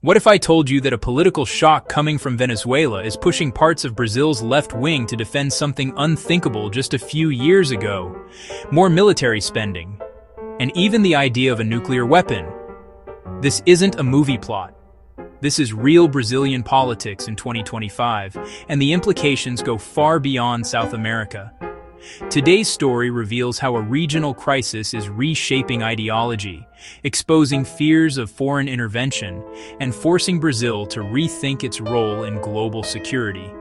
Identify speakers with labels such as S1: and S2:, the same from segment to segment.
S1: What if I told you that a political shock coming from Venezuela is pushing parts of Brazil's left wing to defend something unthinkable just a few years ago? More military spending, and even the idea of a nuclear weapon. This isn't a movie plot. This is real Brazilian politics in 2025, and the implications go far beyond South America. Today's story reveals how a regional crisis is reshaping ideology, exposing fears of foreign intervention, and forcing Brazil to rethink its role in global security.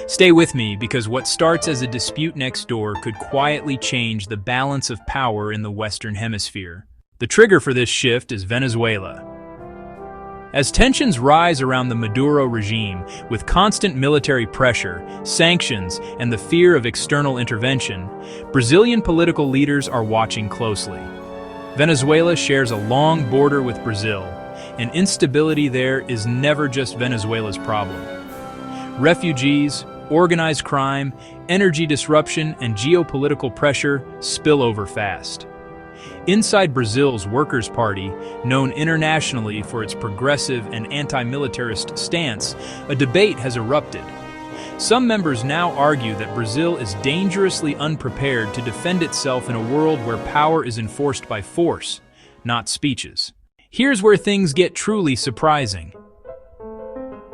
S1: Stay with me, because what starts as a dispute next door could quietly change the balance of power in the Western Hemisphere. The trigger for this shift is Venezuela. As tensions rise around the Maduro regime, with constant military pressure, sanctions, and the fear of external intervention, Brazilian political leaders are watching closely. Venezuela shares a long border with Brazil, and instability there is never just Venezuela's problem. Refugees, organized crime, energy disruption, and geopolitical pressure spill over fast. Inside Brazil's Workers' Party, known internationally for its progressive and anti-militarist stance, a debate has erupted. Some members now argue that Brazil is dangerously unprepared to defend itself in a world where power is enforced by force, not speeches. Here's where things get truly surprising.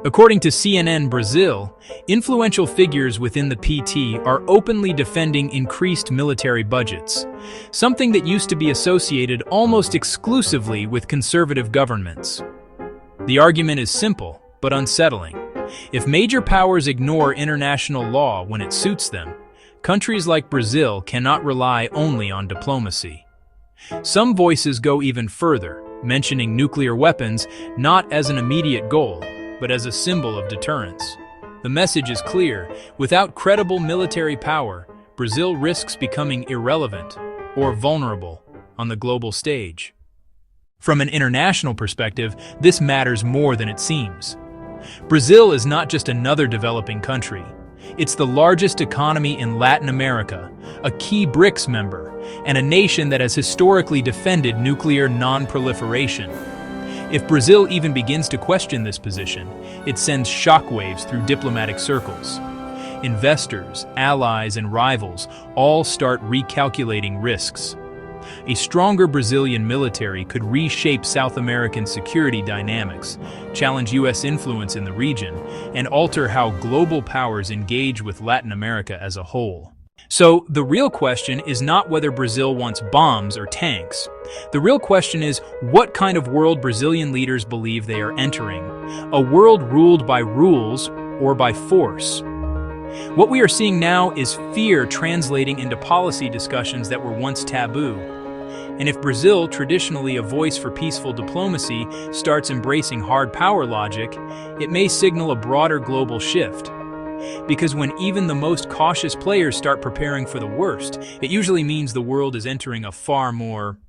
S1: According to CNN Brazil, influential figures within the PT are openly defending increased military budgets, something that used to be associated almost exclusively with conservative governments. The argument is simple, but unsettling. If major powers ignore international law when it suits them, countries like Brazil cannot rely only on diplomacy. Some voices go even further, mentioning nuclear weapons not as an immediate goal, but as a symbol of deterrence. The message is clear: without credible military power, Brazil risks becoming irrelevant or vulnerable on the global stage. From an international perspective, this matters more than it seems. Brazil is not just another developing country. It's the largest economy in Latin America, a key BRICS member, and a nation that has historically defended nuclear non-proliferation. If Brazil even begins to question this position, it sends shockwaves through diplomatic circles. Investors, allies, and rivals all start recalculating risks. A stronger Brazilian military could reshape South American security dynamics, challenge U.S. influence in the region, and alter how global powers engage with Latin America as a whole. So, the real question is not whether Brazil wants bombs or tanks. The real question is what kind of world Brazilian leaders believe they are entering. A world ruled by rules or by force. What we are seeing now is fear translating into policy discussions that were once taboo. And if Brazil, traditionally a voice for peaceful diplomacy, starts embracing hard power logic, it may signal a broader global shift. Because when even the most cautious players start preparing for the worst, it usually means the world is entering a far more